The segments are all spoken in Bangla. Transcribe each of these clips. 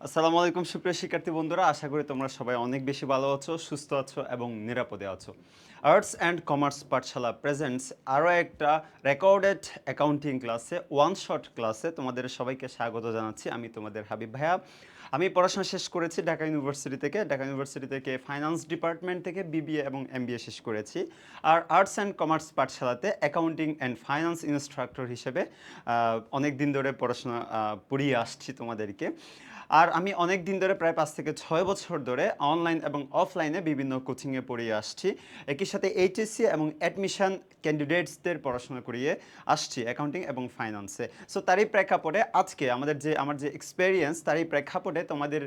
আসসালামু আলাইকুম সুপ্রিয় শিক্ষার্থী বন্ধুরা, আশা করি তোমরা সবাই অনেক বেশি ভালো আছো, সুস্থ আছো এবং নিরাপদে আছো। Arts and commerce Pathsala presents আরও একটা রেকর্ডেড অ্যাকাউন্টিং ক্লাসে, ওয়ান শট ক্লাসে তোমাদের সবাইকে স্বাগত জানাচ্ছি। আমি তোমাদের হাবিব ভাইয়া। আমি পড়াশোনা শেষ করেছি ঢাকা ইউনিভার্সিটি থেকে ফাইন্যান্স ডিপার্টমেন্ট থেকে বিবিএ এবং এমবিএ শেষ করেছি। আর আর্টস অ্যান্ড কমার্স পাঠশালাতে অ্যাকাউন্টিং অ্যান্ড ফাইন্যান্স ইনস্ট্রাক্টর হিসেবে অনেক দিন ধরে পড়াশোনা পড়িয়ে আসছি তোমাদেরকে। আর আমি অনেক দিন ধরে প্রায় 5 থেকে 6 বছর ধরে অনলাইন এবং অফলাইনে বিভিন্ন কোচিংয়ে পড়িয়ে আসছি। একই সাথে এইচএসসি এবং অ্যাডমিশন ক্যান্ডিডেটসদের পড়াশোনা করিয়ে আসছি অ্যাকাউন্টিং এবং ফাইন্যান্সে। সো তারই প্রেক্ষাপটে আজকে আমার যে এক্সপেরিয়েন্স, তারই প্রেক্ষাপটে তোমাদের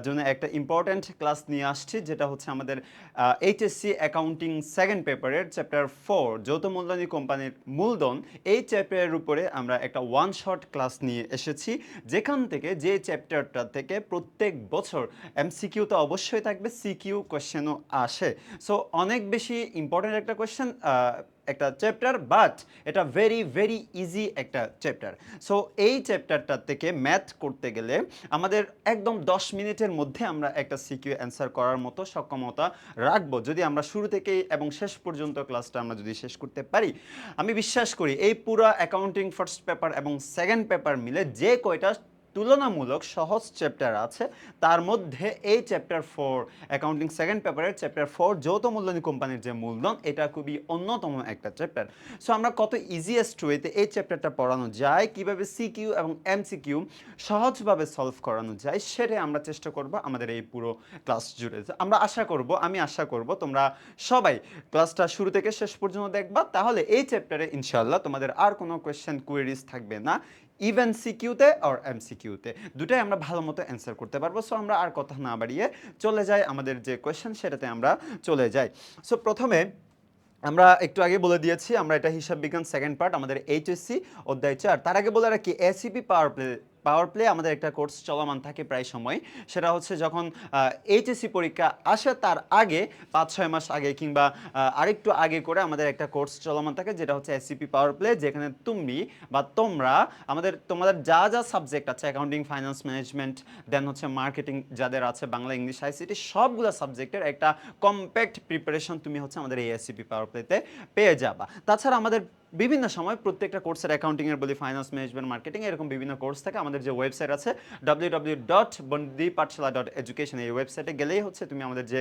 জন্য একটা ইম্পর্ট্যান্ট ক্লাস নিয়ে আসছি, যেটা হচ্ছে আমাদের এইচএসসি অ্যাকাউন্টিং সেকেন্ড পেপারের চ্যাপ্টার 4 যৌথ মূলধনী কোম্পানির মূলধন। এই চ্যাপ্টারের উপরে আমরা একটা ওয়ান শট ক্লাস নিয়ে এসেছি, যেখান থেকে যে চ্যাপ্টারটা থেকে প্রত্যেক বছর এমসিকিউ তো অবশ্যই থাকবে, সিকিউ কোয়েশ্চেনও আসে। সো অনেক বেশি ইম্পর্ট্যান্ট একটা কোয়েশ্চেন, একটা চ্যাপ্টার, বাট এটা ভেরি ভেরি ইজি একটা চ্যাপ্টার। সো এই চ্যাপ্টারটা থেকে ম্যাথ করতে গেলে আমাদের একদম 10 মিনিটের মধ্যে আমরা একটা সিকিউ অ্যান্সার করার মতো সক্ষমতা রাখবো, যদি আমরা শুরু থেকেই এবং শেষ পর্যন্ত ক্লাসটা আমরা যদি শেষ করতে পারি। আমি বিশ্বাস করি এই পুরো অ্যাকাউন্টিং ফার্স্ট পেপার এবং সেকেন্ড পেপার মিলে যে কয়টা তুলনামূলক সহজ চ্যাপ্টার আছে, তার মধ্যে এই চ্যাপ্টার 4 অ্যাকাউন্টিং সেকেন্ড পেপারের চ্যাপ্টার 4 যৌথ মূলধনী কোম্পানির যে মূলধন, এটা খুবই অন্যতম একটা চ্যাপ্টার। সো আমরা কত ইজিয়েস্ট ওয়েতে এই চ্যাপ্টারটা পড়ানো যায়, কিভাবে সিকিউ এবং এমসিকিউ সহজভাবে সলভ করানো যায়, সেটাই আমরা চেষ্টা করব আমাদের এই পুরো ক্লাস জুড়ে। আমি আশা করব তোমরা সবাই ক্লাসটা শুরু থেকে শেষ পর্যন্ত দেখবা, তাহলে এই চ্যাপ্টারে ইনশাআল্লাহ তোমাদের আর কোনো কোয়েশ্চেন কুয়েরিজ থাকবে না। ইভেন সিকিউতে আর এমসিকিউতে দুটাই আমরা ভালো মতো অ্যান্সার করতে পারবো। সো আমরা আর কথা না বাড়িয়ে চলে যাই আমাদের যে কোয়েশ্চেন, সেটাতে আমরা চলে যাই। সো প্রথমে আমরা একটু আগে বলে দিয়েছি, আমরা এটা হিসাব বিজ্ঞান সেকেন্ড পার্ট, আমাদের এইচএসসি অধ্যায় 4। তার আগে বলে রাখি, এসিপি পাওয়ার প্লে আমাদের একটা কোর্স চলমান থাকে প্রায় সময়। সেটা হচ্ছে যখন এইচএসসি পরীক্ষা আসে তার আগে 5-6 মাস আগে কিংবা আরেকটু আগে করে আমাদের একটা কোর্স চলমান থাকে, যেটা হচ্ছে এসিপি পাওয়ার প্লে, যেখানে তুমি বা তোমরা তোমাদের যা যা সাবজেক্ট আছে, অ্যাকাউন্টিং, ফাইন্যান্স, ম্যানেজমেন্ট, দেন হচ্ছে মার্কেটিং যাদের আছে, বাংলা, ইংলিশ, আইসিটি, সবগুলো সাবজেক্টের একটা কম্প্যাক্ট প্রিপারেশন তুমি হচ্ছে আমাদের এই এসিপি পাওয়ার প্লেতে পেয়ে যাবা। তাছাড়া আমাদের বিভিন্ন সময় প্রত্যেকটা কোর্সের, অ্যাকাউন্টিংয়ের বলি, ফাইন্যান্স, ম্যানেজমেন্ট, মার্কেটিং, এরকম বিভিন্ন কোর্স থাকে। আমাদের যে ওয়েবসাইট আছে www.bondipathshala.education, এই ওয়েবসাইটে গেলেই হচ্ছে তুমি আমাদের যে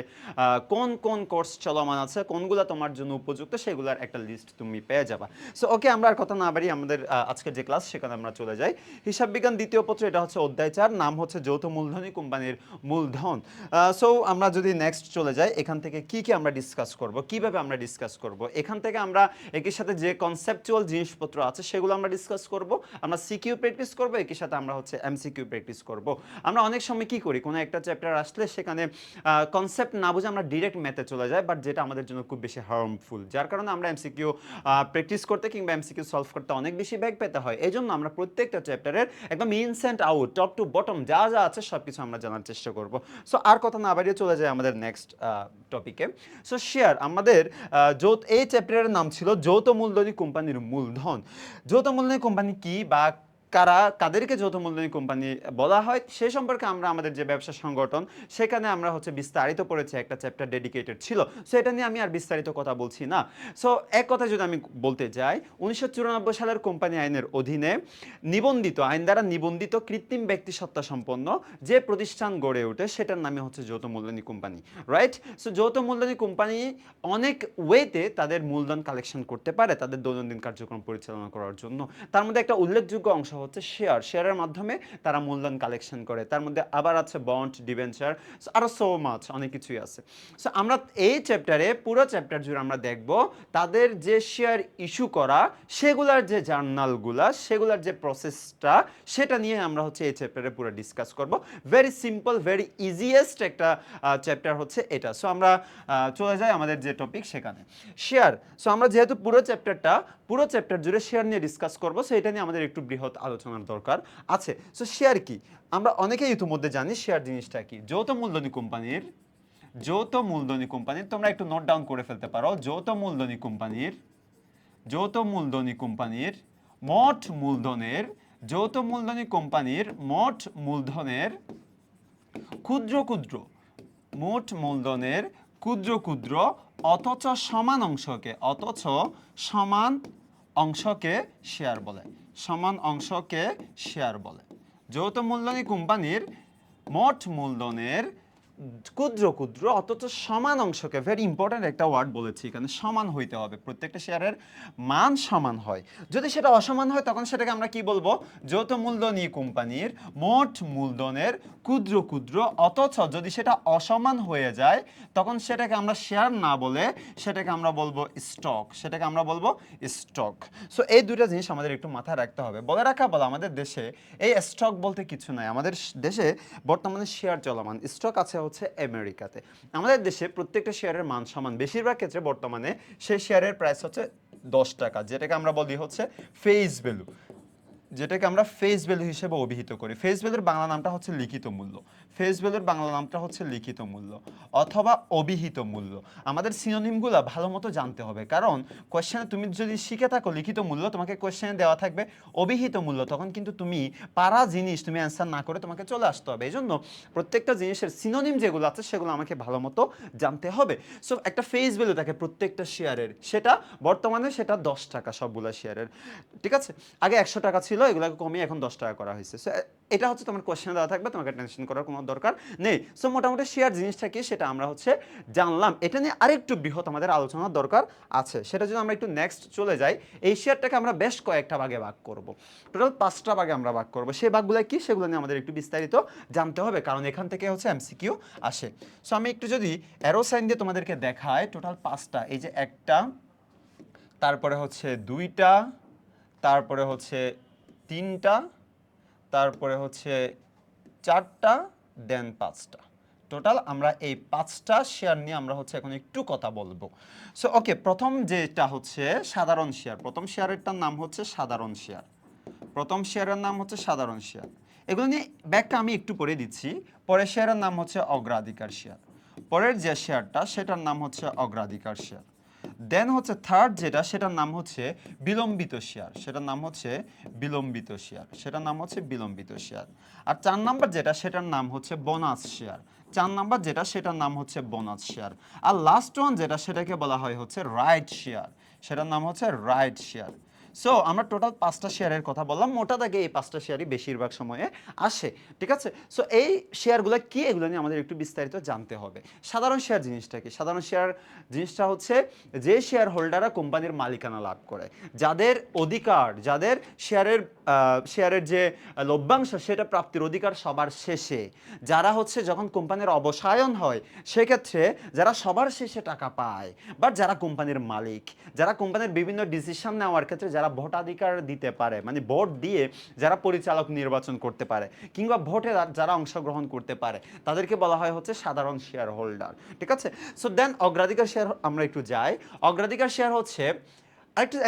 কোন কোন কোর্স চলমান আছে, কোনগুলো তোমার জন্য উপযুক্ত, সেগুলোর একটা লিস্ট তুমি পেয়ে যাবা। সো ওকে, আমরা আর কথা না বাড়ি আমাদের আজকের যে ক্লাস সেখানে আমরা চলে যাই। হিসাব বিজ্ঞান দ্বিতীয় পত্র, এটা হচ্ছে অধ্যায় 4, নাম হচ্ছে যৌথ মূলধনী কোম্পানির মূলধন। সো আমরা যদি নেক্সট চলে যাই, এখান থেকে কি কি আমরা ডিসকাস করব, কিভাবে আমরা ডিসকাস করব, এখান থেকে আমরা একই সাথে যে কনসেপচুয়াল জিনিসপত্র আছে সেগুলো আমরা ডিসকাস করব। আমরা সিকিউ প্র্যাকটিস করব, একই সাথে আমরা হচ্ছে এমসিকিউ প্র্যাকটিস করব। আমরা অনেক সময় কি করি, কোনো একটা চ্যাপ্টার আসলে সেখানে কনসেপ্ট না বুঝে আমরা ডিরেক্ট ম্যাথে চলে যাই, বাট যেটা আমাদের জন্য খুব বেশি হার্মফুল, যার কারণে আমরা এমসিকিউ প্র্যাকটিস করতে কিংবা এমসিকিউ সলভ করতে অনেক বেশি ব্যাক পেতে হয়। এই জন্য আমরা প্রত্যেকটা চ্যাপ্টারের একদম ইনস and out, top to bottom যা যা আছে সব কিছু আমরা জানার চেষ্টা করব। সো আর কথা না বাড়িয়ে চলে যায় আমাদের নেক্সট টপিকে। সো শেয়ার আমাদের এই চ্যাপ্টারের নাম ছিল যৌথ মূলধনী কোম্পানির মূলধন। যৌথ মূলধনী কোম্পানি কি বা কাদেরকে যৌথ মূলধনী কোম্পানি বলা হয় সে সম্পর্কে আমরা আমাদের যে ব্যবসা সংগঠন, সেখানে আমরা হচ্ছে বিস্তারিত পড়েছি, একটা চ্যাপ্টার ডেডিকেটেড ছিল। সো এটা নিয়ে আমি আর বিস্তারিত কথা বলছি না। সো এক কথা যদি আমি বলতে যাই, 1994 সালের কোম্পানি আইনের অধীনে আইন দ্বারা নিবন্ধিত কৃত্রিম ব্যক্তি সত্তা সম্পন্ন যে প্রতিষ্ঠান গড়ে ওঠে, সেটার নামে হচ্ছে যৌথ মূলধনী কোম্পানি, রাইট? সো যৌথ মূলধনী কোম্পানি অনেক ওয়েতে তাদের মূলধন কালেকশন করতে পারে তাদের দৈনন্দিন কার্যক্রম পরিচালনা করার জন্য। তার মধ্যে একটা উল্লেখযোগ্য অংশ হচ্ছে শেয়ারের মাধ্যমে তারা মূলধন কালেকশন করে। তার মধ্যে আবার আছে বন্ড, ডিবেঞ্চার, আরও সো মাছ, অনেক কিছুই আছে। সো আমরা এই চ্যাপ্টারে, পুরো চ্যাপ্টার জুড়ে আমরা দেখব তাদের যে শেয়ার ইস্যু করা, সেগুলার যে জার্নালগুলা, সেগুলার যে প্রসেসটা, সেটা নিয়ে আমরা হচ্ছে এই চ্যাপ্টারে পুরো ডিসকাস করব। ভেরি সিম্পল, ভেরি ইজিয়েস্ট একটা চ্যাপ্টার হচ্ছে এটা। সো আমরা চলে যাই আমাদের যে টপিক সেখানে, শেয়ার। সো আমরা যেহেতু পুরো চ্যাপ্টার জুড়ে শেয়ার নিয়ে ডিসকাস করব, সো এটা নিয়ে আমাদের একটু বৃহৎ আলোচনার দরকার আছে। সো শেয়ার কি, আমরা অনেকেই ইতিমধ্যে জানি শেয়ার জিনিসটা কি। যৌথ মূলধনী কোম্পানির তোমরা একটু নোট ডাউন করে ফেলতে পারো। যৌথ মূলধনী কোম্পানির মোট মূলধনের, যৌথ মূলধনী কোম্পানির মোট মূলধনের ক্ষুদ্র ক্ষুদ্র, মোট মূলধনের ক্ষুদ্র ক্ষুদ্র অথচ সমান অংশকে শেয়ার বলে। সমান অংশকে শেয়ার বলে। যৌথ মূলধনী কোম্পানির মোট মূলধনের ক্ষুদ্র ক্ষুদ্র অথচ সমান অংশকে, ভেরি ইম্পর্ট্যান্ট একটা ওয়ার্ড বলেছি এখানে, সমান হইতে হবে, প্রত্যেকটা শেয়ারের মান সমান হয়। যদি সেটা অসমান হয় তখন সেটাকে আমরা কি বলবো? যৌথ মূলধনী কোম্পানির মোট মূলধনের ক্ষুদ্র ক্ষুদ্র অথচ যদি সেটা অসমান হয়ে যায় তখন সেটাকে আমরা শেয়ার না বলে সেটাকে আমরা বলবো স্টক। সেটাকে আমরা বলবো স্টক। সো এই দুটো জিনিস আমাদের একটু মাথায় রাখতে হবে। বলে রাখা ভালো, আমাদের দেশে এই স্টক বলতে কিছু নাই। আমাদের দেশে বর্তমানে শেয়ার চলমান, স্টক আছে হচ্ছে আমেরিকাতে। আমাদের দেশে প্রত্যেকটা শেয়ারের মান সমান। বেশিরভাগ ক্ষেত্রে বর্তমানে সেই শেয়ারের প্রাইস হচ্ছে 10 টাকা, যেটাকে আমরা বলি হচ্ছে ফেস ভ্যালু, যেটাকে আমরা ফেস ভ্যালু হিসেবে অভিহিত করি। ফেস ভ্যালুর বাংলা নামটা হচ্ছে লিখিত মূল্য। ফেস ভ্যালুর বাংলা নামটা হচ্ছে লিখিত মূল্য অথবা অভিহিত মূল্য। আমাদের সিনোনিমগুলো ভালো মতো জানতে হবে, কারণ কোয়েশ্চেনে তুমি যদি শিখে থাকো লিখিত মূল্য, তোমাকে কোয়েশ্চেনে দেওয়া থাকবে অভিহিত মূল্য, তখন কিন্তু তুমি পারা জিনিস তুমি অ্যান্সার না করে তোমাকে চলে আসতে হবে। এই জন্য প্রত্যেকটা জিনিসের সিনোনিম যেগুলো আছে সেগুলো আমাকে ভালো মতো জানতে হবে। সো একটা ফেস ভ্যালু থাকে প্রত্যেকটা শেয়ারের, সেটা বর্তমানে সেটা 10 টাকা সবগুলো শেয়ারের, ঠিক আছে? আগে 100 টাকা ছিল, এগুলোকে কমিয়ে এখন 10 টাকা করা হয়েছে। সো এটা হচ্ছে তোমার কোয়েশ্চেনে দেওয়া থাকবে, তোমাকে টেনশন করার কোনো দরকার নেই। সো মোটামুটি শেয়ার জিনিসটা কি সেটা আমরা হচ্ছে জানলাম। এটা নিয়ে আরেকটু বৃহৎ আমাদের আলোচনার দরকার আছে, সেটা যদি আমরা একটু নেক্সট চলে যাই। এই শেয়ারটাকে আমরা বেশ কয়েকটা ভাগে ভাগ করব, টোটাল 5টা ভাগে আমরা ভাগ করব। সেই ভাগগুলো কি সেগুলো নিয়ে আমাদের একটু বিস্তারিত জানতে হবে, কারণ এখান থেকে হচ্ছে এমসিকিউ আসে। সো আমি একটু যদি অ্যারো সাইন দিয়ে তোমাদেরকে দেখাই, টোটাল 5টা, এই যে একটা, তারপরে হচ্ছে 2টা, তারপরে হচ্ছে 3টা, তারপরে হচ্ছে 4টা, দেন 5টা। টোটাল আমরা এই 5টা শেয়ার নিয়ে আমরা হচ্ছে এখন একটু কথা বলবো। সো ওকে, প্রথম যেটা হচ্ছে সাধারণ শেয়ার। প্রথম শেয়ারেরটার নাম হচ্ছে সাধারণ শেয়ার। প্রথম শেয়ারের নাম হচ্ছে সাধারণ শেয়ার। এগুলো নিয়ে ব্যাখ্যা আমি একটু করে দিচ্ছি। পরের শেয়ারের নাম হচ্ছে অগ্রাধিকার শেয়ার। পরের যে শেয়ারটা সেটার নাম হচ্ছে অগ্রাধিকার শেয়ার। দেন হচ্ছে থার্ড যেটা, সেটার নাম হচ্ছে বিলম্বিত শেয়ার। সেটার নাম হচ্ছে বিলম্বিত শেয়ার। সেটার নাম হচ্ছে বিলম্বিত শেয়ার। আর 4 নাম্বার যেটা, সেটার নাম হচ্ছে বোনাস শেয়ার। 4 নাম্বার যেটা, সেটার নাম হচ্ছে বোনাস শেয়ার। আর লাস্ট ওয়ান যেটা, সেটাকে বলা হয় হচ্ছে রাইট শেয়ার। সেটার নাম হচ্ছে রাইট শেয়ার। সো আমরা টোটাল 5টা শেয়ারের কথা বললাম, মোটা দাগে এই 5টা শেয়ারই বেশিরভাগ সময়ে আসে, ঠিক আছে? সো এই শেয়ারগুলো কি, এগুলো নিয়ে আমাদের একটু বিস্তারিত জানতে হবে। সাধারণ শেয়ার জিনিসটা কি? সাধারণ শেয়ার জিনিসটা হচ্ছে যে শেয়ার হোল্ডাররা কোম্পানির মালিকানা লাভ করে, যাদের অধিকার, যাদের শেয়ারের যে লভ্যাংশ সেটা প্রাপ্তির অধিকার সবার শেষে, যারা হচ্ছে যখন কোম্পানির অবসায়ন হয় সেক্ষেত্রে যারা সবার শেষে টাকা পায়, বা যারা কোম্পানির মালিক, যারা কোম্পানির বিভিন্ন ডিসিশন নেওয়ার ক্ষেত্রে যারা ভোটাধিকার দিতে পারে, মানে ভোট দিয়ে যারা পরিচালক নির্বাচন করতে পারে কিংবা ভোটে যারা অংশগ্রহণ করতে পারে, তাদেরকে বলা হয় হচ্ছে সাধারণ শেয়ার হোল্ডার, ঠিক আছে? সো দেন অগ্রাধিকার শেয়ার আমরা একটু যাই। অগ্রাধিকার শেয়ার হচ্ছে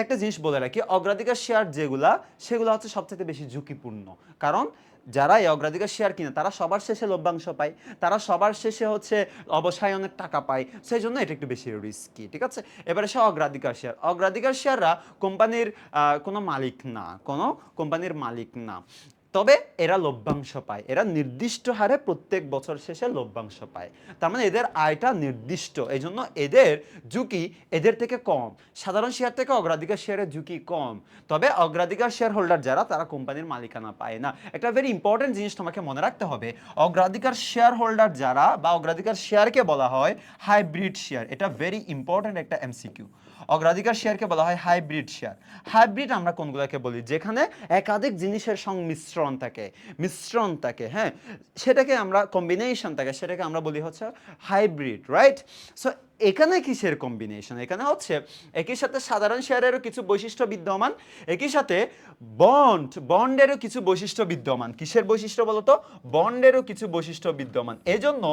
একটা জিনিস বলে রাখি, অগ্রাধিকার শেয়ার যেগুলা সেগুলো হচ্ছে সবচেয়ে বেশি ঝুঁকিপূর্ণ, কারণ যারা এই অগ্রাধিকার শেয়ার কিনে তারা সবার শেষে লভ্যাংশ পায়, তারা সবার শেষে হচ্ছে অবসায়নের টাকা পায়, সেই জন্য এটা একটু বেশি রিস্কি, ঠিক আছে? এবারে সে অগ্রাধিকার শেয়ার। অগ্রাধিকার শেয়াররা কোম্পানির কোনো মালিক না, কোনো কোম্পানির মালিক না, তবে এরা লভ্যাংশ পায়, এরা নির্দিষ্ট হারে প্রত্যেক বছর শেষে লভ্যাংশ পায়। তার মানে এদের আয়টা নির্দিষ্ট, এই জন্য এদের ঝুঁকি এদের থেকে কম। সাধারণ শেয়ার থেকে অগ্রাধিকার শেয়ারের ঝুঁকি কম, তবে অগ্রাধিকার শেয়ার হোল্ডার যারা, তারা কোম্পানির মালিকানা পায় না। একটা ভেরি ইম্পর্টেন্ট জিনিস তোমাকে মনে রাখতে হবে, অগ্রাধিকার শেয়ার হোল্ডার যারা বা অগ্রাধিকার শেয়ারকে বলা হয় হাইব্রিড শেয়ার। এটা ভেরি ইম্পর্টেন্ট একটা এমসিকিউ। অগ্রাধিকার শেয়ারকে বলা হয় হাইব্রিড শেয়ার। হাইব্রিড আমরা কোনগুলোকে বলি? যেখানে একাধিক জিনিসের সংমিশ্রণ থাকে, মিশ্রণ থাকে, হ্যাঁ, সেটাকে আমরা কম্বিনেশন থাকে, সেটাকে আমরা বলি হচ্ছে হাইব্রিড, রাইট? সো এখানে কিসের কম্বিনেশন? এখানে হচ্ছে একই সাথে সাধারণ শেয়ারেরও কিছু বৈশিষ্ট্য বিদ্যমান, একই সাথে বন্ডেরও কিছু বৈশিষ্ট্য বিদ্যমান। কিসের বৈশিষ্ট্য বলতো? বন্ডেরও কিছু বৈশিষ্ট্য বিদ্যমান। এজন্য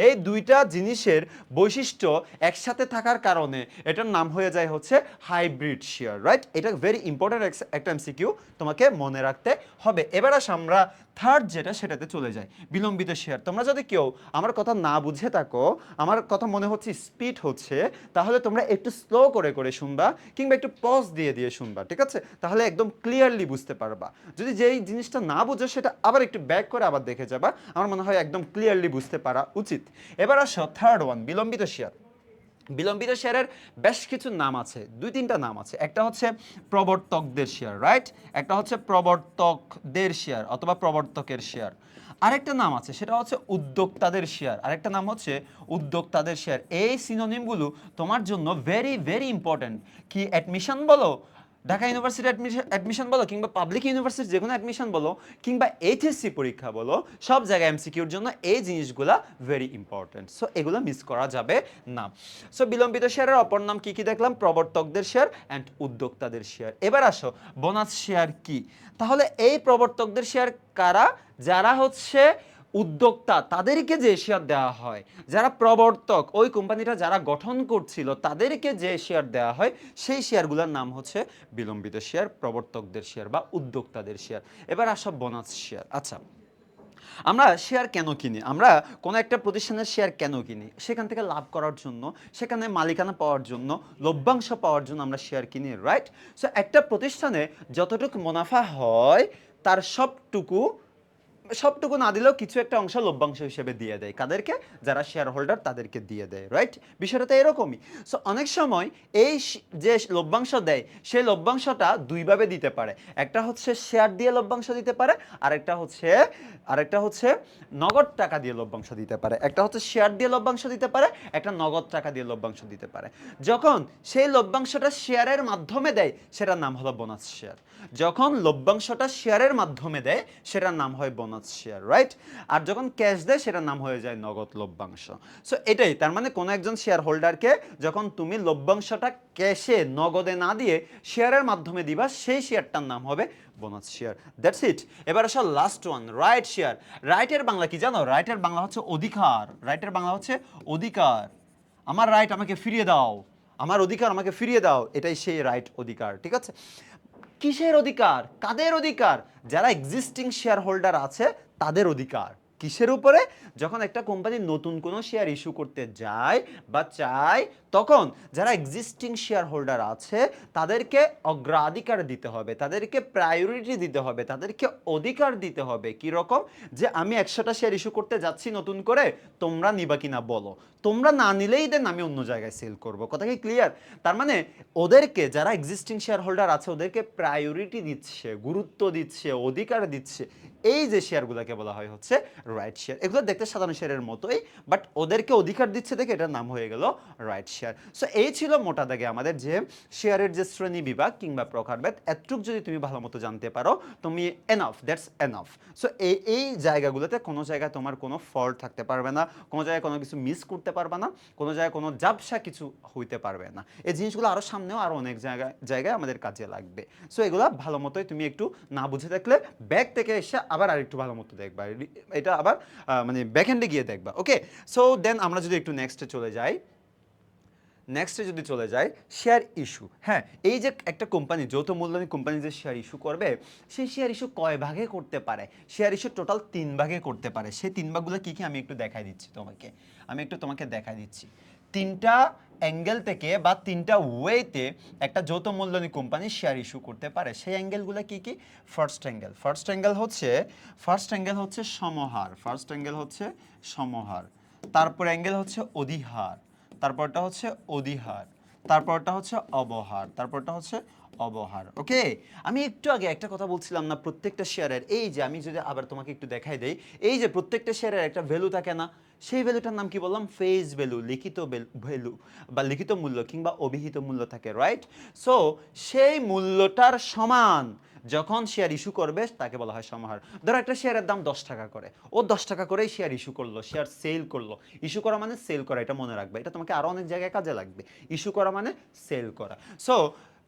এই দুইটা জিনিসের বৈশিষ্ট্য একসাথে থাকার কারণে এটার নাম হয়ে যায় হচ্ছে হাইব্রিড শেয়ার, রাইট? এটা ভেরি ইম্পর্টেন্ট একটা এমসিকিউ, তোমাকে মনে রাখতে হবে। এবার আসি আমরা থার্ড যেটা সেটাতে চলে যায় বিলম্বিত শেয়ার। তোমরা যদি কেউ আমার কথা না বুঝে থাকো, আমার কথা মনে হচ্ছে স্পিড হচ্ছে, তাহলে তোমরা একটু স্লো করে করে শুনবা কিংবা একটু পজ দিয়ে দিয়ে শুনবা, ঠিক আছে? তাহলে একদম ক্লিয়ারলি বুঝতে পারবা। যদি যেই জিনিসটা না বুঝো সেটা আবার একটু ব্যাক করে আবার দেখে যাবা, আমার মনে হয় একদম ক্লিয়ারলি বুঝতে পারা উচিত। এবার আসো থার্ড ওয়ান, বিলম্বিত শেয়ার। বিলম্বিত শেয়ারের বেশ কিছু নাম আছে, দুই তিনটা নাম আছে। একটা হচ্ছে প্রবর্তকদের শেয়ার, রাইট? একটা হচ্ছে প্রবর্তকদের শেয়ার অথবা প্রবর্তকের শেয়ার। আরেকটা নাম আছে সেটা হচ্ছে উদ্যোক্তাদের শেয়ার, আরেকটা নাম হচ্ছে উদ্যোক্তাদের শেয়ার। এই সিনোনিমগুলো তোমার জন্য ভেরি ভেরি ইম্পর্ট্যান্ট। কি অ্যাডমিশন বলো, ঢাকা ইউনিভার্সিটি অ্যাডমিশন বলো, কিংবা পাবলিক ইউনিভার্সিটি যে কোনো অ্যাডমিশন বলো, কিংবা এইচএসসি পরীক্ষা বলো, সব জায়গায় এমসিকিউর জন্য এই জিনিসগুলা ভেরি ইম্পর্ট্যান্ট। সো এগুলো মিস করা যাবে না। সো বিলম্বিত শেয়ারের অপর নাম কি কি দেখলাম? প্রবর্তকদের শেয়ার অ্যান্ড উদ্যোক্তাদের শেয়ার। এবার আসো বোনাস শেয়ার কি। তাহলে এই প্রবর্তকদের শেয়ার কারা? যারা হচ্ছে উদ্যোক্তা, তাদেরকে যে শেয়ার দেওয়া হয়। যারা প্রবর্তক, ওই কোম্পানিটা যারা গঠন করছিল তাদেরকে যে শেয়ার দেওয়া হয়, সেই শেয়ারগুলোর নাম হচ্ছে বিলম্বিত শেয়ার, প্রবর্তকদের শেয়ার বা উদ্যোক্তাদের শেয়ার। এবার আসো বোনাস শেয়ার। আচ্ছা, আমরা শেয়ার কেন কিনি? আমরা কোনো একটা প্রতিষ্ঠানের শেয়ার কেন কিনি? সেখান থেকে লাভ করার জন্য, সেখানে মালিকানা পাওয়ার জন্য, লভ্যাংশ পাওয়ার জন্য আমরা শেয়ার কিনি, রাইট? সো একটা প্রতিষ্ঠানে যতটুকু মুনাফা হয় তার সবটুকু না দিলেও কিছু একটা অংশ লভ্যাংশ হিসেবে দিয়ে দেয়। কাদেরকে? যারা শেয়ার হোল্ডার তাদেরকে দিয়ে দেয়, রাইট? বিষয়টা তো এরকমই। সো অনেক সময় এই যে লভ্যাংশ দেয় সেই লভ্যাংশটা দুইভাবে দিতে পারে। একটা হচ্ছে শেয়ার দিয়ে লভ্যাংশ দিতে পারে, আরেকটা হচ্ছে নগদ টাকা দিয়ে লভ্যাংশ দিতে পারে। একটা হচ্ছে শেয়ার দিয়ে লভ্যাংশ দিতে পারে, একটা নগদ টাকা দিয়ে লভ্যাংশ দিতে পারে। যখন সেই লভ্যাংশটা শেয়ারের মাধ্যমে দেয় সেটার নাম হলো বোনাস শেয়ার। যখন লভ্যাংশটা শেয়ারের মাধ্যমে দেয় সেটার নাম হয় বোনাস শেয়ার, রাইট? আর যখন ক্যাশ দেয় সেটার নাম হয়ে যায় নগদ লভ্যাংশ। সো এটাই তার মানে, কোনো একজন শেয়ার হোল্ডারকে যখন তুমি লভ্যাংশটা ক্যাশে নগদে না দিয়ে শেয়ারের মাধ্যমে দিবা, সেই শেয়ারটার নাম হবে বোনাস শেয়ার। That's it. এবার আসো লাস্ট ওয়ান, রাইট শেয়ার। রাইটের বাংলা কি জানো? রাইটের বাংলা হচ্ছে অধিকার। রাইটের বাংলা হচ্ছে অধিকার। আমার রাইট আমাকে ফিরিয়ে দাও, আমার অধিকার আমাকে ফিরিয়ে দাও, এটাই সেই রাইট, অধিকার, ঠিক আছে? কিসের অধিকার? কাদের অধিকার? যারা এক্সিস্টিং শেয়ার হোল্ডার আছে তাদের অধিকার। কিসের উপরে? যখন একটা কোম্পানি নতুন কোনো শেয়ার ইস্যু করতে যায় বা চায়, তখন যারা এক্সিস্টিং শেয়ার হোল্ডার আছে তাদেরকে অগ্রাধিকার দিতে হবে, তাদেরকে প্রায়োরিটি দিতে হবে, তাদেরকে অধিকার দিতে হবে। কি রকম? যে আমি 100টা শেয়ার ইস্যু করতে যাচ্ছি নতুন করে, তোমরা নিবা কিনা বলো। তোমরা না নিলেই দেন আমি অন্য জায়গায় সেল করব। কথা কি ক্লিয়ার? তার মানে ওদেরকে, যারা এক্সিস্টিং শেয়ার হোল্ডার আছে ওদেরকে প্রায়োরিটি দিচ্ছে, গুরুত্ব দিচ্ছে, অধিকার দিচ্ছে। এই যে শেয়ারগুলোকে বলা হয় হচ্ছে রাইট শেয়ার। এগুলো দেখতে সাধারণ শেয়ারের মতোই, বাট ওদেরকে অধিকার দিচ্ছে দেখে এটার নাম হয়ে গেল রাইট শেয়ার। সো এই ছিল মোটা দাগে আমাদের যে শেয়ারের যে শ্রেণী বিভাগ কিংবা প্রকারভেদ। এতটুক যদি তুমি ভালো মতো জানতে পারো, তুমি এনাফ, দ্যাটস এনাফ। সো এই জায়গাগুলোতে কোনো জায়গায় তোমার কোনো ফল্ট থাকতে পারবে না, কোনো জায়গায় কোনো কিছু মিস করতে পারবে না, কোনো জায়গায় কোনো জাবসা কিছু হইতে পারবে না। এই জিনিসগুলো আরও সামনেও আরও অনেক জায়গায় আমাদের কাজে লাগবে। সো এগুলো ভালো মতোই তুমি একটু না বুঝে থাকলে ব্যাক থেকে এসে আবার আরেকটু ভালো মতো দেখবা, এটা আবার মানে ব্যাকহ্যান্ডে গিয়ে দেখবা। ওকে, সো দেন আমরা যদি একটু নেক্সটে চলে যাই, শেয়ার ইস্যু। হ্যাঁ, এই যে একটা কোম্পানি, যৌথ মূলধনী কোম্পানি যে শেয়ার ইস্যু করবে, সেই শেয়ার ইস্যু কয় ভাগে করতে পারে? শেয়ার ইস্যু টোটাল 3 ভাগে করতে পারে। সেই 3 ভাগগুলো কি কি আমি একটু দেখাই দিচ্ছি তোমাকে। দেখাই দিচ্ছি। 3টা অ্যাঙ্গেল থেকে বা 3টা ওয়েতে একটা যৌথ মূলধনী কোম্পানি শেয়ার ইস্যু করতে পারে। সেই অ্যাঙ্গেলগুলো কি কি? ফার্স্ট অ্যাঙ্গেল হচ্ছে সমহার। তারপর অ্যাঙ্গেল হচ্ছে অধিহার, তারপরটা হচ্ছে অবহার। ওকে, আমি একটু আগে একটা কথা বলছিলাম না, প্রত্যেকটা শেয়ারের, এই যে আমি যদি আবার তোমাকে একটু দেখাই দেই, এই যে প্রত্যেকটা শেয়ারের একটা ভ্যালু থাকে না, সেই ভ্যালুটার নাম কি বললাম? ফেস ভ্যালু, লিখিত ভ্যালু বা লিখিত মূল্য কিংবা অভিহিত মূল্য থাকে, রাইট? সো সেই মূল্যটার সমান যখন শেয়ার ইস্যু করবে তাকে বলা হয় সমাহার। ধরো একটা শেয়ারের দাম 10 টাকা করে, ও 10 টাকা করেই শেয়ার ইস্যু করলো, শেয়ার সেল করলো। ইস্যু করা মানে সেল করা, এটা মনে রাখবে, এটা তোমাকে আরো অনেক জায়গায় কাজে লাগবে। ইস্যু করা মানে সেল করা। সো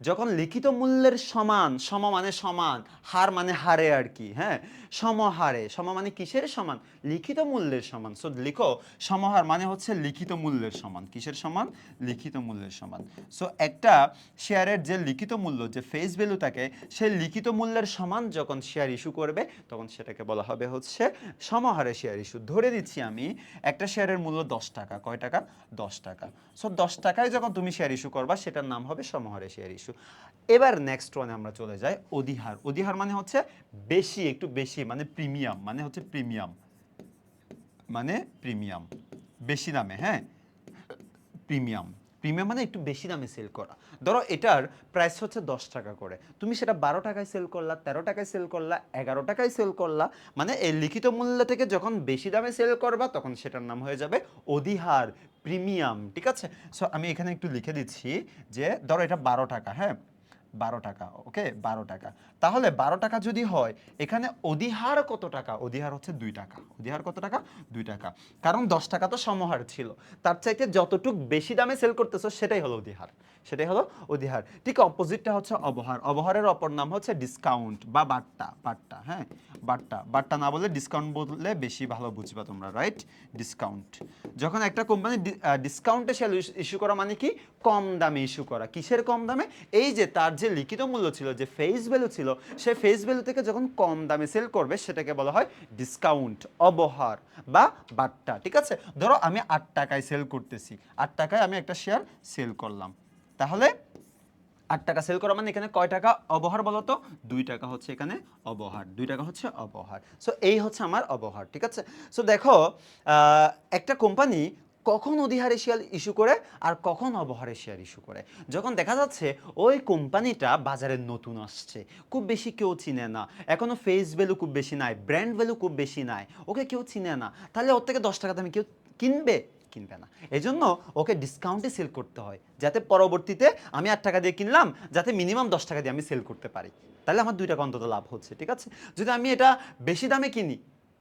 যখন লিখিত মূল্যের সমান, সম মানে সমান, হার মানে হারে আর কি, হ্যাঁ, সমহারে, সম মানে কিসের সমান, লিখিত মূল্যের সমান। সো লিখো সমহার মানে হচ্ছে লিখিত মূল্যের সমান, কিসের সমান, লিখিত মূল্যের সমান। সো একটা শেয়ারের যে লিখিত মূল্য, যে ফেস ভ্যালু থাকে, সেই লিখিত মূল্যের সমান যখন শেয়ার ইস্যু করবে তখন সেটাকে বলা হবে হচ্ছে সমহারে শেয়ার ইস্যু। ধরে দিচ্ছি আমি একটা শেয়ারের মূল্য 10 টাকা, কয় টাকা, 10 টাকা। সো 10 টাকায় যখন তুমি শেয়ার ইস্যু করবা সেটার নাম হবে সমহারে শেয়ার ইস্যু। এবার নেক্সট ওয়ানে আমরা চলে যাই, অধিহার। অধিহার মানে হচ্ছে বেশি, একটু বেশি, মানে প্রিমিয়াম, মানে হচ্ছে প্রিমিয়াম, মানে প্রিমিয়াম, বেশি দামে, হ্যাঁ, প্রিমিয়াম। প্রিমিয়াম মানে একটু বেশি দামে সেল করা। ধরো এটার প্রাইস হচ্ছে 10 টাকা করে, তুমি সেটা 12 টাকায় সেল করলা, 13 টাকায় সেল করলা, 11 টাকায় সেল করলা, মানে এই লিখিত মূল্য থেকে যখন বেশি দামে সেল করবা তখন সেটার নাম হয়ে যাবে অধিহার, প্রিমিয়াম, ঠিক আছে। সো আমি এখানে একটু লিখে দিচ্ছি যে ধরো এটা 12 টাকা, হ্যাঁ, 12 টাকা, ওকে, 12 টাকা। তাহলে 12 টাকা যদি হয়, এখানে অধিহার কত টাকা, অধিহার হচ্ছে 2 টাকা। অধিহার কত টাকা, 2 টাকা। কারণ 10 টাকা তো সমহার ছিল, তার চাইতে যতটুক বেশি দামে সেল করতেছো সেটাই হলো অধিহার, সেটাই হলো অধিহার। ঠিক অপোজিটটা হচ্ছে অবহার। অবহারের অপর নাম হচ্ছে ডিসকাউন্ট বা বাট্টা, বাট্টা, হ্যাঁ, বাট্টা। বাট্টা না বলে ডিসকাউন্ট বললে বেশি ভালো বুঝবা তোমরা, রাইট, ডিসকাউন্ট। যখন একটা কোম্পানি ডিসকাউন্টে সেল ইস্যু করা মানে কি, কম দামে ইস্যু করা। কিসের কম দামে, এই যে তার যে লিখিত মূল্য ছিল, যে ফেস ভ্যালু ছিল, সেই ফেস ভ্যালু থেকে যখন কম দামে সেল করবে সেটাকে বলা হয় ডিসকাউন্ট, অবহার বা বাট্টা, ঠিক আছে। ধরো আমি 8 টাকায় সেল করতেছি, 8 টাকায় আমি একটা শেয়ার সেল করলাম, তাহলে 8 টাকা সেল করা মানে এখানে কয় টাকা অবহার বলো তো, 2 টাকা হচ্ছে এখানে অবহার, 2 টাকা হচ্ছে অবহার। সো এই হচ্ছে আমার অবহার, ঠিক আছে। সো দেখো একটা কোম্পানি কখন অধিহারে শেয়ার ইস্যু করে আর কখন অবহারে শেয়ার ইস্যু করে, যখন দেখা যাচ্ছে ওই কোম্পানিটা বাজারে নতুন আসছে, খুব বেশি কেউ চিনে না, এখনো ফেস ভ্যালু খুব বেশি নাই, ব্র্যান্ড ভ্যালু খুব বেশি নাই, ওকে কেউ চিনে না, তাহলে ওর থেকে 10 টাকা দামে কেউ কিনবে, কিনবে না। এই জন্য ওকে ডিসকাউন্টে সেল করতে হয়, যাতে পরবর্তীতে আমি 8 টাকা দিয়ে কিনলাম, যাতে মিনিমাম 10 টাকা দিয়ে আমি সেল করতে পারি, তাহলে আমার 2 টাকা অন্তত লাভ হচ্ছে, ঠিক আছে। যদি আমি এটা বেশি দামে কিনি,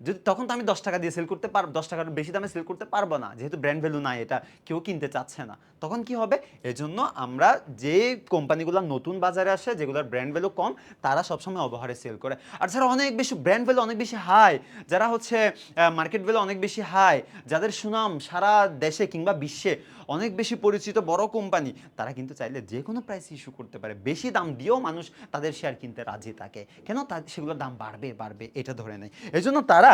যদি তখন তো আমি 10 টাকা দিয়ে সেল করতে পারবো, 10 টাকার বেশি দামে সেল করতে পারবো না, যেহেতু ব্র্যান্ড ভ্যালু নাই, এটা কেউ কিনতে চাচ্ছে না, তখন কি হবে, এজন্য আমরা যে কোম্পানিগুলো নতুন বাজারে আসে, যেগুলোর ব্র্যান্ড ভ্যালু কম, তারা সবসময় অবহারে সেল করে। আর যারা অনেক বেশি ব্র্যান্ড ভ্যালু অনেক বেশি হাই, যারা হচ্ছে মার্কেট ভ্যালু অনেক বেশি হাই, যাদের সুনাম সারা দেশে কিংবা বিশ্বে অনেক বেশি পরিচিত বড় কোম্পানি, তারা কিন্তু চাইলে যে কোনো প্রাইস ইস্যু করতে পারে, বেশি দাম দিয়েও মানুষ তাদের শেয়ার কিনতে রাজি থাকে, কেন, সেগুলোর দাম বাড়বে বাড়বে এটা ধরে নেয়, এজন্য তারা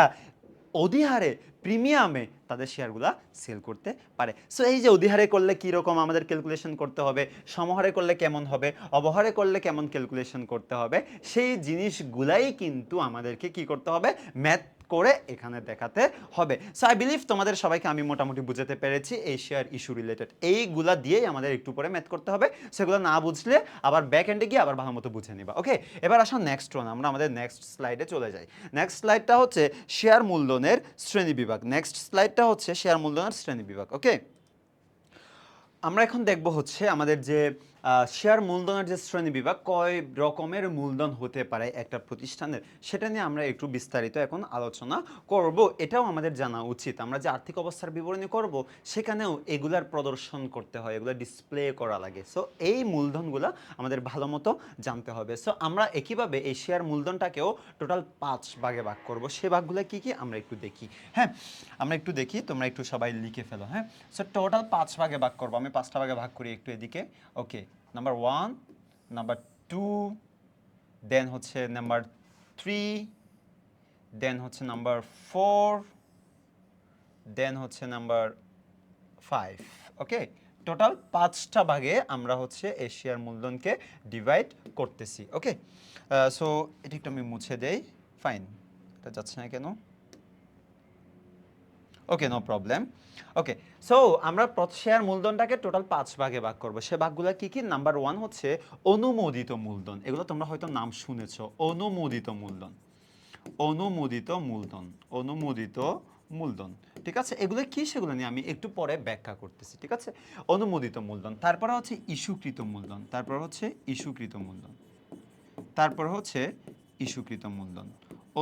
অধিহারে, প্রিমিয়ামে তাদের শেয়ারগুলা সেল করতে পারে। সো এই যে অধিহারে করলে কীরকম আমাদের ক্যালকুলেশন করতে হবে, সমহারে করলে কেমন হবে, অবহারে করলে কেমন ক্যালকুলেশন করতে হবে, সেই জিনিসগুলাই কিন্তু আমাদেরকে কি করতে হবে, ম্যাথ করে এখানে দেখাতে হবে। সো আই বিলিভ তোমাদের সবাইকে আমি মোটামুটি বুঝাতে পেরেছি এই শেয়ার ইস্যু রিলেটেড, এইগুলা দিয়েই আমাদের একটু পরে ম্যাথ করতে হবে, সেগুলো না বুঝলে আবার ব্যাক এন্ডে গিয়ে আবার ভালো মতো বুঝে নিবা, ওকে। এবার আসো নেক্সট ওয়ান, আমরা আমাদের নেক্সট স্লাইডে চলে যাই। নেক্সট স্লাইডটা হচ্ছে শেয়ার মূলধনের শ্রেণীবিভাগ। নেক্সট স্লাইডটা হচ্ছে শেয়ার মূলধনের শ্রেণীবিভাগ, ওকে। আমরা এখন দেখব হচ্ছে আমাদের যে শেয়ার মূলধনের যে শ্রেণীবিভাগ, কয় রকমের মূলধন হতে পারে একটা প্রতিষ্ঠানের, সেটা নিয়ে আমরা একটু বিস্তারিত এখন আলোচনা করব। এটাও আমাদের জানা উচিত, আমরা যে আর্থিক অবস্থার বিবরণী করব সেখানেও এগুলার প্রদর্শন করতে হয়, এগুলো ডিসপ্লে করা লাগে। সো এই মূলধনগুলো আমাদের ভালো মতো জানতে হবে। সো আমরা একইভাবে এই শেয়ার মূলধনটাকেও টোটাল 5 ভাগে ভাগ করব। সে ভাগগুলো কি কি আমরা একটু দেখি, হ্যাঁ, আমরা একটু দেখি, তোমরা একটু সবাই লিখে ফেলো, হ্যাঁ। সো টোটাল 5 ভাগে ভাগ করবো, আমি 5টা ভাগে ভাগ করি একটু এদিকে, ওকে। নাম্বার 1, নাম্বার 2, দেন হচ্ছে নাম্বার 3, দেন হচ্ছে নাম্বার 4, দেন হচ্ছে নাম্বার 5, ওকে। টোটাল 5টা ভাগে আমরা হচ্ছে এই শেয়ার মূলধনকে ডিভাইড করতেছি, ওকে। সো এটা একটু আমি মুছে দেই, ফাইন, এটা যাচ্ছে না কেন, ওকে, নো প্রবলেম, ওকে। সো আমরা শেয়ার মূলধনটাকে টোটাল 5 ভাগে ভাগ করবো। সে ভাগগুলো কি কি, নাম্বার 1 হচ্ছে অনুমোদিত মূলধন, এগুলো তোমরা হয়তো নাম শুনেছো, অনুমোদিত মূলধন, অনুমোদিত মূলধন, অনুমোদিত মূলধন, ঠিক আছে। এগুলো কি সেগুলো নিয়ে আমি একটু পরে ব্যাখ্যা করতেছি, ঠিক আছে। অনুমোদিত মূলধন, তারপরে হচ্ছে ইস্যুকৃত মূলধন, তারপর হচ্ছে ইস্যুকৃত মূলধন, তারপর হচ্ছে ইস্যুকৃত মূলধন,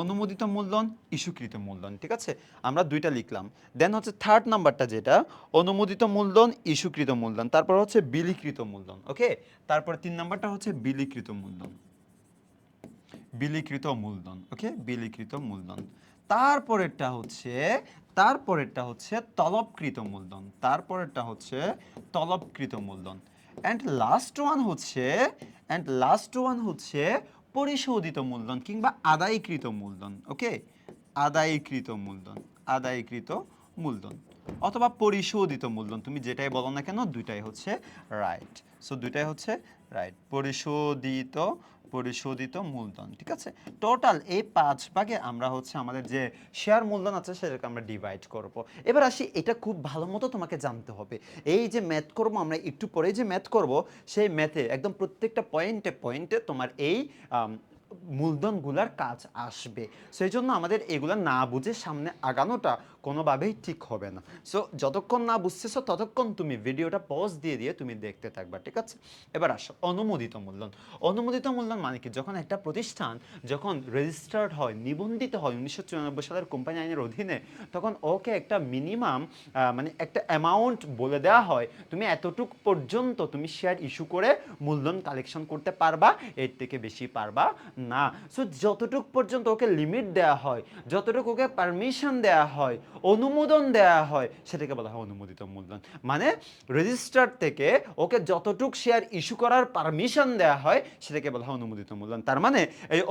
অনুমোদিত মূলধন, ইস্যুকৃত মূলধন, ঠিক আছে, আমরা দুইটা লিখলাম। দেন হচ্ছে থার্ড নাম্বারটা যেটা অনুমোদিত মূলধন, ইস্যুকৃত মূলধন, তারপর হচ্ছে বিলিকৃত মূলধন। ওকে, তারপরে 3 নাম্বারটা হচ্ছে বিলিকৃত মূলধন, বিলিকৃত মূলধন। ওকে, বিলিকৃত মূলধন। তারপরেরটা হচ্ছে তলবকৃত মূলধন, তারপরেরটা হচ্ছে তলবকৃত মূলধন। অ্যান্ড লাস্ট ওয়ান হচ্ছে পরিশোধিত মূলধন কিংবা আদায়কৃত মূলধন। ওকে, আদায়কৃত মূলধন, আদায়কৃত মূলধন অথবা পরিশোধিত মূলধন, তুমি যেটাই বলো না কেন দুইটাই হচ্ছে রাইট। সো দুইটাই হচ্ছে রাইট, পরিশোধিত মূলধন, ঠিক আছে। টোটাল এই 5 ভাগে আমরা হচ্ছে আমাদের যে শেয়ার মূলধন আছে সেটাকে আমরা ডিভাইড করব। এবার আসি, এটা খুব ভালো মতো তোমাকে জানতে হবে। এই যে ম্যাথ করব আমরা একটু পরে, যে ম্যাথ করব সেই ম্যাথে একদম প্রত্যেকটা পয়েন্টে পয়েন্টে তোমার এই মূলধনগুলার কাজ আসবে। সেই জন্য আমাদের এগুলা না বুঝে সামনে আগানোটা কোনোভাবেই ঠিক হবে না। সো যতক্ষণ না বুঝতেছো ততক্ষণ তুমি ভিডিওটা পজ দিয়ে দিয়ে তুমি দেখতে থাকবা, ঠিক আছে। এবার আসো অনুমোদিত মূলধন। অনুমোদিত মূলধন মানে কি, যখন একটা প্রতিষ্ঠান যখন রেজিস্টার্ড হয়, নিবন্ধিত হয় 1994 সালের কোম্পানি আইনের অধীনে, তখন ওকে একটা মিনিমাম মানে একটা অ্যামাউন্ট বলে দেওয়া হয়, তুমি এতটুক পর্যন্ত তুমি শেয়ার ইস্যু করে মূলধন কালেকশন করতে পারবা, এর থেকে বেশি পারবা না। সো যতটুক পর্যন্ত ওকে লিমিট দেওয়া হয়, যতটুকু ওকে পারমিশন দেওয়া হয়, অনুমোদন দেওয়া হয়, সেটাকে বলা হয় অনুমোদিত মূলধন। মানে রেজিস্টার থেকে ওকে যতটুক শেয়ার ইস্যু করার পারমিশন দেওয়া হয় সেটাকে বলা হয় অনুমোদিত মূলধন। তার মানে এই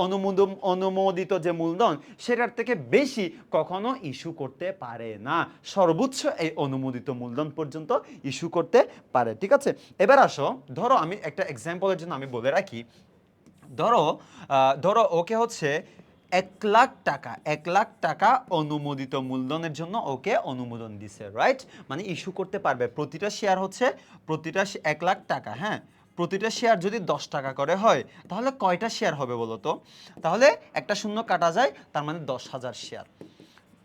অনুমোদিত যে মূলধন সেটার থেকে বেশি কখনো ইস্যু করতে পারে না, সর্বোচ্চ এই অনুমোদিত মূলধন পর্যন্ত ইস্যু করতে পারে, ঠিক আছে। এবার আসো, ধরো আমি একটা এক্সাম্পলের জন্য আমি বলে রাখি, ধরো ওকে হচ্ছে 1 লাখ টাকা অনুমোদিত মূলধনের জন্য ওকে অনুমোদন দিছে, রাইট। মানে ইস্যু করতে পারবে, প্রতিটা শেয়ার হচ্ছে 1 লাখ টাকা। হ্যাঁ, প্রতিটা শেয়ার যদি 10 টাকা করে হয় তাহলে কয়টা শেয়ার হবে বলো তো? তাহলে একটা শূন্য কাটা যায়, তার মানে 10,000 শেয়ার,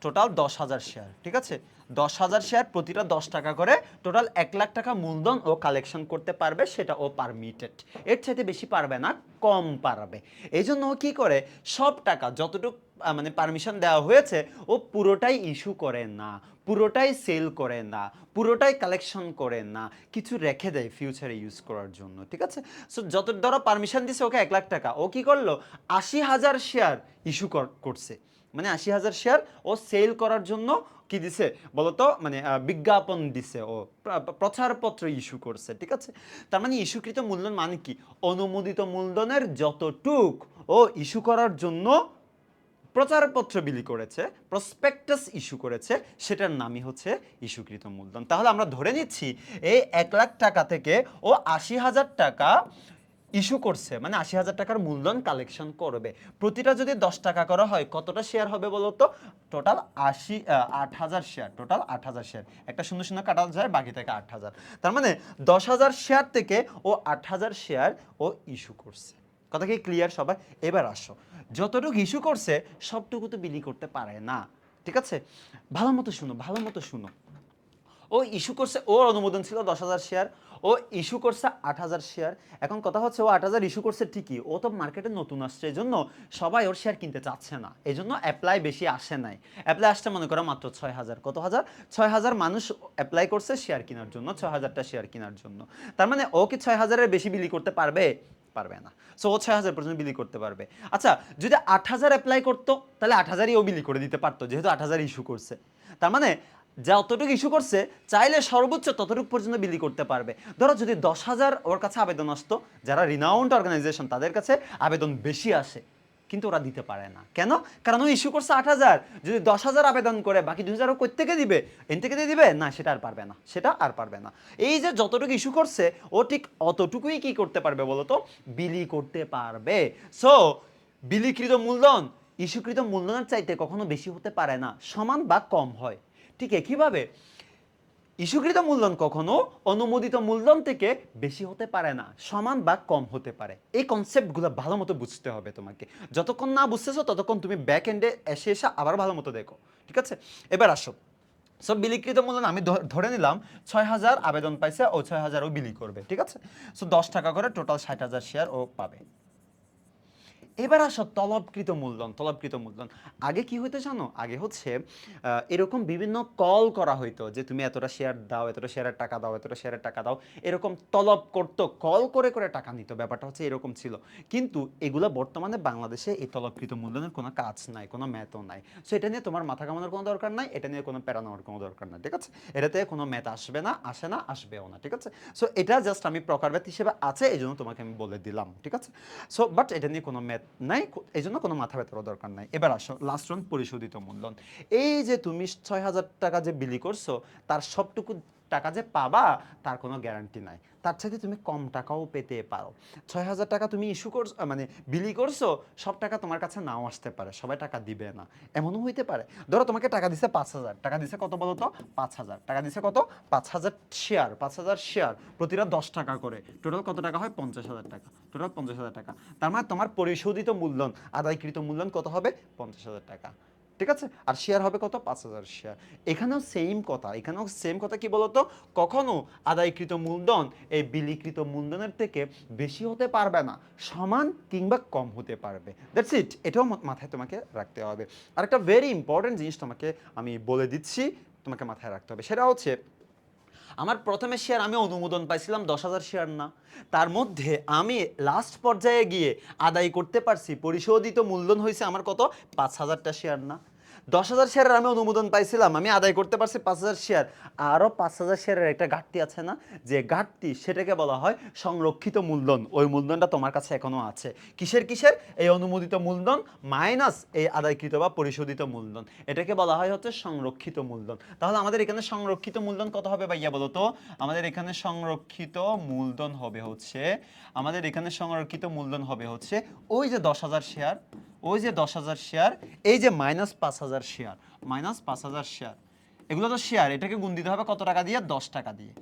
টোটাল 10,000 শেয়ার, ঠিক আছে। 10,000 শেয়ার, প্রতিটা 10 টাকা করে, টোটাল 1 লাখ টাকা মূলধন ও কালেকশন করতে পারবে, সেটা ও পারমিটেড। এর চাইতে বেশি পারবে না, কম পারবে। এই জন্য ও কী করে, সব টাকা যতটুকু মানে পারমিশন দেওয়া হয়েছে ও পুরোটাই ইস্যু করে না, পুরোটাই সেল করে না, পুরোটাই কালেকশন করে না, কিছু রেখে দেয় ফিউচারে ইউজ করার জন্য, ঠিক আছে। সো যত ধরো পারমিশন দিছে ওকে 1 লাখ টাকা, ও কি করলো 80,000 শেয়ার ইস্যু করছে, মানে 80,000 শেয়ার ও সেল করার জন্য কি দিছে বলতো, মানে বিজ্ঞাপন দিছে, ও প্রচারপত্র ইস্যু করছে, ঠিক আছে। তার মানে ইস্যুকৃত মূলধন মানে কি, অনুমোদিত মূলধনের যতটুক ও ইস্যু করার জন্য প্রচারপত্র বিলি করেছে, প্রসপেক্টাস ইস্যু করেছে, সেটার নামই হচ্ছে ইস্যুকৃত মূলধন। তাহলে আমরা ধরে নিচ্ছি এই 1 লাখ টাকা থেকে ও 80,000 টাকা ইস্যু করছে, মানে 80,000 টাকার মূলধন কালেকশন করবে। প্রতিটা যদি 10 টাকা করা হয় কতটা শেয়ার হবে বলো তো? টোটাল 8,000 শেয়ার, টোটাল 8,000 শেয়ার, একটা শূন্য শূন্য কাটা যায়, বাকি থেকে 8,000। তার মানে 10,000 শেয়ার থেকে ও 8,000 শেয়ার ও ইস্যু করছে। কথা কি ক্লিয়ার সবাই? এবার আসো, যতটুকু ইস্যু করছে সবটুকু তো বিলি করতে পারে না, ঠিক আছে। ভালো মতো শুনো, ভালো মতো শুনো। ও ইস্যু করছে, ওর অনুমোদন ছিল 10,000 শেয়ার, ও ইস্যু করছে 8,000 শেয়ার। এখন কথা হচ্ছে ও 8,000 ইস্যু করছে ঠিকই, ও তো মার্কেটে নতুন আসছে, এই জন্য সবাই ওর শেয়ার কিনতে চাচ্ছে না, এই জন্য অ্যাপ্লাই বেশি আসে নাই। অ্যাপ্লাই আসছে মনে করো মাত্র 6,000, কত হাজার, 6,000 মানুষ অ্যাপ্লাই করছে শেয়ার কেনার জন্য, 6,000টা শেয়ার কেনার জন্য। তার মানে ও কি 6,000-এর বেশি বিলি করতে পারবে? পারবে না। সো ও 6,000 পর্যন্ত বিলি করতে পারবে। আচ্ছা, যদি 8,000 অ্যাপ্লাই করতো তাহলে 8,000-ই ও বিলি করে দিতে পারতো, যেহেতু 8,000 ইস্যু করছে। তার মানে যতটুকু ইস্যু করছে চাইলে সর্বোচ্চ ততটুকু পর্যন্ত বিলি করতে পারবে। ধরো যদি 10,000 ওর কাছে আবেদন আসতো, যারা রিনাউন্ড অর্গানাইজেশন তাদের কাছে আবেদন বেশি আসে, কিন্তু ওরা দিতে পারে না। কেন? কারণ ও ইস্যু করছে 8,000, যদি 10,000 আবেদন করে বাকি 2,000 ও কই থেকে দিবে? এন থেকে দিয়ে দিবে না, সেটা আর পারবে না, সেটা আর পারবে না। এই যে যতটুকু ইস্যু করছে ও ঠিক অতটুকুই কি করতে পারবে বলো তো? বিলি করতে পারবে। সো বিলিকৃত মূলধন ইস্যুকৃত মূলধনের চাইতে কখনো বেশি হতে পারে না, সমান বা কম হয়। ঠিক একইভাবে ইস্যুকৃত মূলধন কখনো অনুমোদিত মূলধন থেকে বেশি হতে পারে না, সমান বা কম হতে পারে। এই কনসেপ্টগুলো ভালো মতো বুঝতে হবে তোমাকে। যতক্ষণ না বুঝতেছো ততক্ষণ তুমি ব্যাক এন্ডে এসে আবার ভালো মতো দেখো, ঠিক আছে। এবার আসো, সব বিলিকৃত মূলধন আমি ধরে নিলাম 6,000 আবেদন পাইছে, ও 6,000 ও বিলি করবে, ঠিক আছে। সো 10 টাকা করে টোটাল 60,000 শেয়ার ও পাবে। এবার আসো তলবকৃত মূলধন। তলবকৃত মূলধন আগে কি হইতো জানো? আগে হচ্ছে এরকম বিভিন্ন কল করা হইতো যে তুমি এতটা শেয়ার দাও, এতটা শেয়ারের টাকা দাও, এতটা শেয়ারের টাকা দাও, এরকম তলব করতো, কল করে করে টাকা নিত। ব্যাপারটা হচ্ছে এরকম ছিল। কিন্তু এগুলো বর্তমানে বাংলাদেশে এই তলবকৃত মূলধনের কোনো কাজ নাই, কোনো ম্যাথও নাই। সো এটা নিয়ে তোমার মাথা ঘামানোর কোনো দরকার নাই, এটা নিয়ে কোনো প্যারা নেওয়ার কোনো দরকার নাই, ঠিক আছে? এটাতে কোনো ম্যাথ আসবে না, আসে না, আসবেও না, ঠিক আছে? সো এটা জাস্ট আমি প্রকারভেদ হিসেবে আছে এই জন্য তোমাকে আমি বলে দিলাম, ঠিক আছে? সো বাট এটা নিয়ে কোনো ম্যাথ নাই, এই জন্য কোনো মাথা ব্যথারও দরকার নাই। এবার আসো লাস্ট রাউন্ড, পরিশোধিত মূলধন। এই যে তুমি 6,000 টাকা যে বিলি করছো, তার সবটুকু টাকা যে পাবা তার কোনো গ্যারান্টি নাই, তার চাইতে তুমি কম টাকাও পেতে পারো। 6,000 টাকা তুমি ইস্যু করছো, মানে বিলি করছো, সব টাকা তোমার কাছে নাও আসতে পারে, সবাই টাকা দিবে না, এমনও হইতে পারে। ধরো তোমাকে টাকা দিছে 5,000 টাকা, দিছে কত বলো তো? 5,000 টাকা দিছে কত? 5,000 শেয়ার, 5,000 শেয়ার, প্রতিটা 10 টাকা করে, টোটাল কত টাকা হয়? 50,000 টাকা, টোটাল 50,000 টাকা। তার মানে তোমার পরিশোধিত মূলধন, আদায়কৃত মূলধন কত হবে? 50,000 টাকা, ঠিক আছে? আর শেয়ার হবে কত? 5,000 শেয়ার। এখানেও সেম কথা, এখানেও সেম কথা, কি বলতো? কখনো আদায়কৃত মূলধন এই বিলিকৃত মূলধনের থেকে বেশি হতে পারবে না, সমান কিংবা কম হতে পারবে। দ্যাটস ইট, এটাও মাথায় তোমাকে রাখতে হবে। আর একটা ভেরি ইম্পর্টেন্ট জিনিস তোমাকে আমি বলে দিচ্ছি, তোমাকে মাথায় রাখতে হবে, সেটা হচ্ছে আমার প্রথমে শেয়ার আমি অনুমোদন পাইছিলাম 10,000 শেয়ার না, তার মধ্যে আমি লাস্ট পর্যায়ে গিয়ে আদায় করতে পারছি, পরিশোধিত মূলধন হয়েছে আমার কত? 5,000টা শেয়ার না। 10,000 শেয়ারের আমি অনুমোদন পাইছিলাম, আমি আদায় করতে পারছি 5,000 শেয়ার। আরও 5,000 শেয়ারের একটা ঘাটতি আছে না? যে ঘাটতি, সেটাকে বলা হয় সংরক্ষিত মূলধন। ওই মূলধনটা তোমার কাছে এখনো আছে। কিসের কিসের? এই অনুমোদিত মূলধন মাইনাস এই আদায়কৃত বা পরিশোধিত মূলধন, এটাকে বলা হয় হচ্ছে সংরক্ষিত মূলধন। তাহলে আমাদের এখানে সংরক্ষিত মূলধন কত হবে ভাইয়া বলো তো? আমাদের এখানে সংরক্ষিত মূলধন হবে হচ্ছে, আমাদের এখানে সংরক্ষিত মূলধন হবে হচ্ছে ওই যে 10,000 শেয়ার, ওই যে 10,000 শেয়ার, এই যে মাইনাস 5,000 শেয়ার, মাইনাস 5,000 শেয়ার, এগুলো তো শেয়ার, এটাকে গুণ দিতে হবে কত টাকা দিয়ে? 10 টাকা দিয়ে।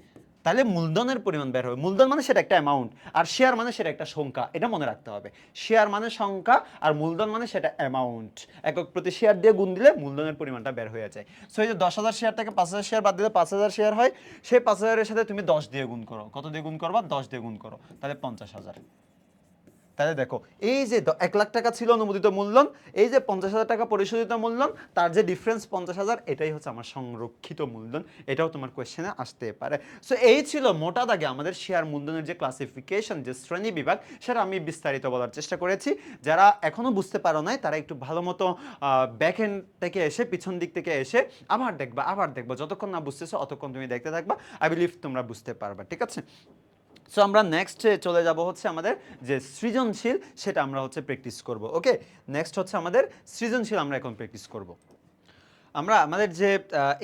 তাহলে মূলধনের পরিমাণ বের হবে। মূলধন মানে সেটা একটা অ্যামাউন্ট, আর শেয়ার মানে সেটা একটা সংখ্যা, এটা মনে রাখতে হবে। শেয়ার মানে সংখ্যা, আর মূলধন মানে সেটা অ্যামাউন্ট। একক প্রতি শেয়ার দিয়ে গুণ দিলে মূলধনের পরিমাণটা বের হয়ে যায়। সো এই যে 10,000 শেয়ার থেকে 5,000 শেয়ার বাদ দিলে 5,000 শেয়ার হয়, সেই 5,000-এর সাথে তুমি 10 দিয়ে গুণ করো। কত দিয়ে গুণ করবা? 10 দিয়ে গুণ করো, তাহলে 50,000। তাহলে দেখো, এই যে 1,00,000 টাকা ছিল অনুমোদিত মূলধন, এই যে 50,000 টাকা পরিশোধিত মূলধন, তার যে ডিফারেন্স 50,000, এটাই হচ্ছে আমার সংরক্ষিত মূলধন। এটাও তোমার কোয়েশ্চেনে আসতে পারে। সো এই ছিল মোটা দাগে আমাদের শেয়ার মূলধনের যে ক্লাসিফিকেশন, যে শ্রেণী বিভাগ, সেটা আমি বিস্তারিত বলার চেষ্টা করেছি। যারা এখনো বুঝতে পারো নাই, তারা একটু ভালো মতো ব্যাক এন্ড থেকে এসে, পিছন দিক থেকে এসে আবার দেখবা, আবার দেখবা, যতক্ষণ না বুঝতেছো অতক্ষণ তুমি দেখতে থাকবা, আই বিলিভ তোমরা বুঝতে পারবা, ঠিক আছে? সো আমরা নেক্সট চলে যাব হচ্ছে আমাদের যে সৃজনশীল, সেটা আমরা হচ্ছে প্র্যাকটিস করব। ওকে, নেক্সট হচ্ছে আমাদের সৃজনশীল, আমরা এখন প্র্যাকটিস করব। আমরা আমাদের যে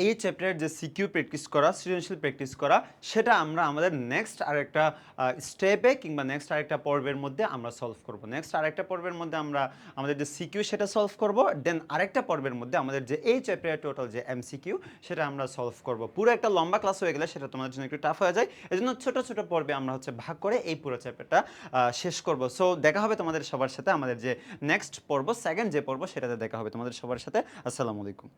এই চ্যাপ্টারের যে সিকিউ প্র্যাকটিস করা, সৃজনশীল প্র্যাকটিস করা, সেটা আমরা আমাদের নেক্সট আরেকটা স্টেপে কিংবা নেক্সট আরেকটা পর্বের মধ্যে আমরা সলভ করব। নেক্সট আরেকটা পর্বের মধ্যে আমরা আমাদের যে সিকিউ সেটা সলভ করব, দেন আরেকটা পর্বের মধ্যে আমাদের যে এই চ্যাপ্টারের টোটাল যে এমসিকিউ, সেটা আমরা সলভ করব। পুরো একটা লম্বা ক্লাস হয়ে গেলে সেটা তোমাদের জন্য একটু টাফ হয়ে যায়, এজন্য ছোট ছোট পর্বে আমরা হচ্ছে ভাগ করে এই পুরো চ্যাপ্টারটা শেষ করব। সো দেখা হবে তোমাদের সবার সাথে আমাদের যে নেক্সট পর্ব, সেকেন্ড যে পর্ব, সেটাতে দেখা হবে তোমাদের সবার সাথে। আসসালামু আলাইকুম।